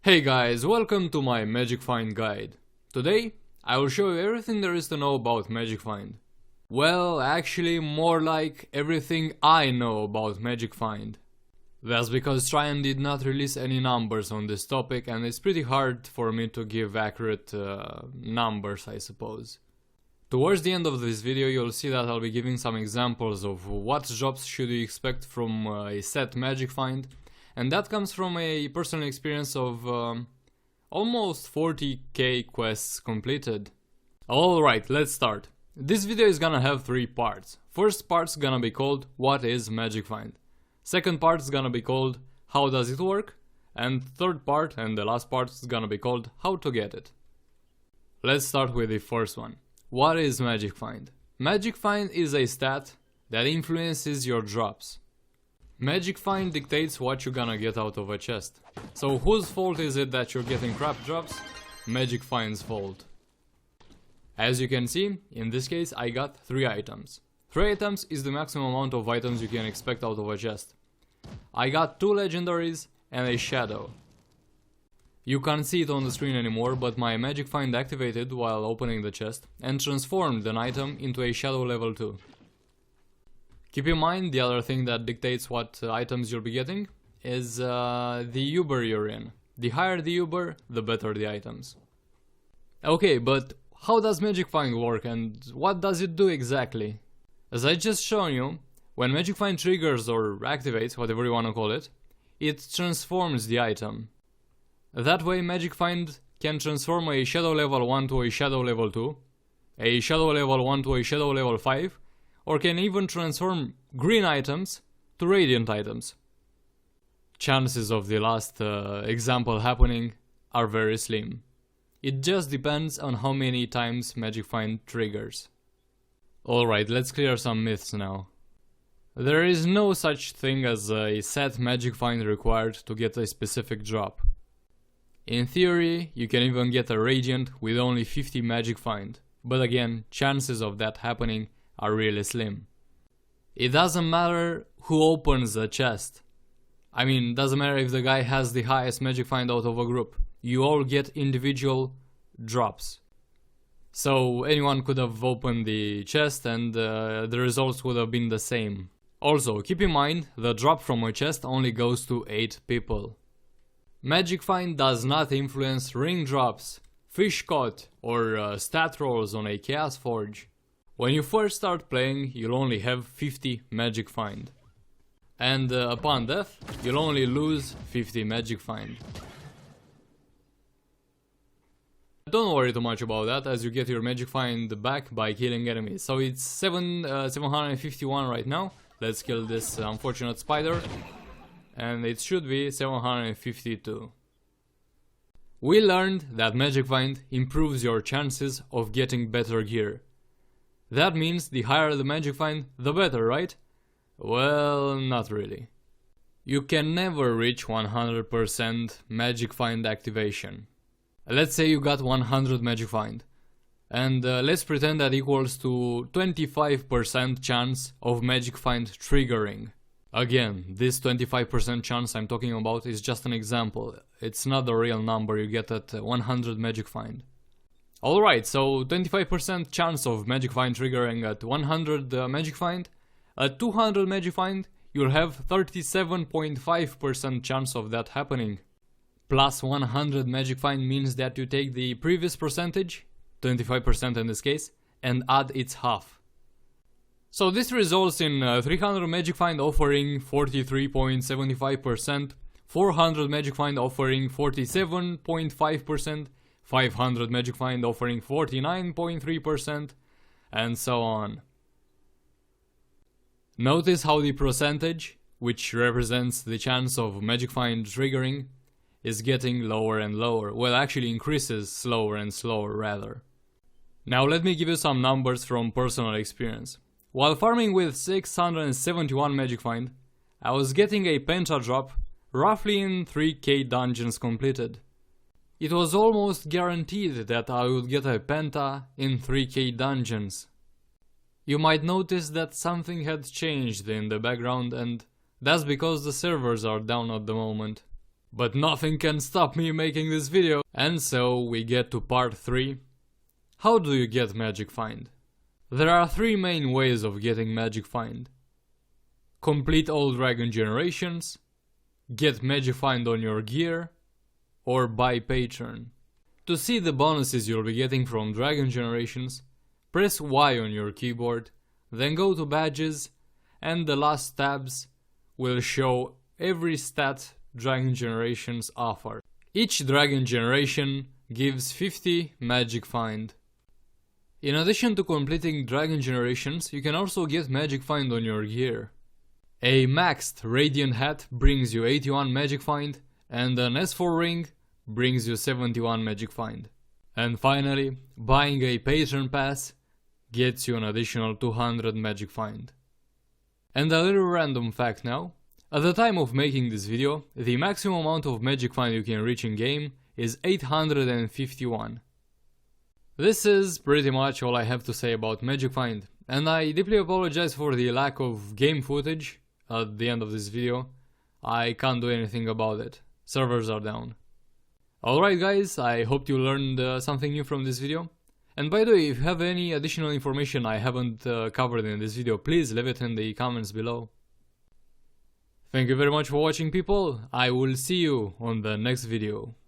Hey guys, welcome to my Magic Find guide. Today, I will show you everything there is to know about Magic Find. Well, actually more like everything I know about Magic Find. That's because Tryon did not release any numbers on this topic and it's pretty hard for me to give accurate numbers, I suppose. Towards the end of this video you'll see that I'll be giving some examples of what drops should you expect from a set Magic Find. And that comes from a personal experience of almost 40k quests completed. Alright, let's start. This video is gonna have 3 parts. First part's gonna be called What is Magic Find? Second part's gonna be called How does it work? And third part and the last part is gonna be called How to get it. Let's start with the first one. What is Magic Find? Magic Find is a stat that influences your drops. Magic Find dictates what you're gonna get out of a chest. So whose fault is it that you're getting crap drops? Magic Find's fault. As you can see, in this case I got 3 items. 3 items is the maximum amount of items you can expect out of a chest. I got 2 legendaries and a shadow. You can't see it on the screen anymore, but my Magic Find activated while opening the chest and transformed an item into a shadow level 2. Keep in mind, the other thing that dictates what items you'll be getting is the Uber you're in. The higher the Uber, the better the items. Okay, but how does Magic Find work and what does it do exactly? As I just shown you, when Magic Find triggers or activates, whatever you wanna call it, it transforms the item. That way Magic Find can transform a Shadow level 1 to a Shadow level 2, a Shadow level 1 to a Shadow level 5, or can even transform green items to radiant items. Chances of the last example happening are very slim. It just depends on how many times Magic Find triggers. Alright, let's clear some myths now. There is no such thing as a set Magic Find required to get a specific drop. In theory, you can even get a radiant with only 50 Magic Find, but again, chances of that happening are really slim. It doesn't matter who opens the chest. I mean, doesn't matter if the guy has the highest Magic Find out of a group. You all get individual drops. So anyone could have opened the chest and the results would have been the same. Also, keep in mind, the drop from a chest only goes to 8 people. Magic Find does not influence ring drops, fish caught, or stat rolls on a Chaos Forge. When you first start playing, you'll only have 50 Magic Find. And upon death, you'll only lose 50 Magic Find. Don't worry too much about that, as you get your Magic Find back by killing enemies. So it's 751 right now. Let's kill this unfortunate spider. And it should be 752. We learned that Magic Find improves your chances of getting better gear. That means the higher the Magic Find, the better, right? Well, not really. You can never reach 100% Magic Find activation. Let's say you got 100 Magic Find. And let's pretend that equals to 25% chance of Magic Find triggering. Again, this 25% chance I'm talking about is just an example. It's not the real number you get at 100 Magic Find. Alright, so 25% chance of Magic Find triggering at 100 Magic Find. At 200 Magic Find, you'll have 37.5% chance of that happening. Plus 100 Magic Find means that you take the previous percentage, 25% in this case, and add its half. So this results in 300 Magic Find offering 43.75%, 400 Magic Find offering 47.5%, 500 Magic Find offering 49.3%, and so on. Notice how the percentage, which represents the chance of Magic Find triggering, is getting lower and lower. Well, actually increases slower and slower rather. Now let me give you some numbers from personal experience. While farming with 671 Magic Find, I was getting a penta drop roughly in 3k dungeons completed. It was almost guaranteed that I would get a penta in 3k dungeons. You might notice that something had changed in the background and that's because the servers are down at the moment. But nothing can stop me making this video. And so we get to part 3. How do you get Magic Find? There are 3 main ways of getting Magic Find. Complete all dragon generations, get Magic Find on your gear, or buy Patron. To see the bonuses you'll be getting from dragon generations, press Y on your keyboard, then go to badges, and the last tabs will show every stat dragon generations offer. Each dragon generation gives 50 Magic Find. In addition to completing dragon generations, you can also get Magic Find on your gear. A maxed Radiant hat brings you 81 Magic Find, and an S4 ring brings you 71 Magic Find. And finally, buying a Patron pass gets you an additional 200 Magic Find. And a little random fact now. At the time of making this video, the maximum amount of Magic Find you can reach in game is 851. This is pretty much all I have to say about Magic Find, and I deeply apologize for the lack of game footage at the end of this video. I can't do anything about it. Servers are down. Alright guys, I hope you learned something new from this video. And by the way, if you have any additional information I haven't covered in this video, please leave it in the comments below. Thank you very much for watching, people. I will see you on the next video.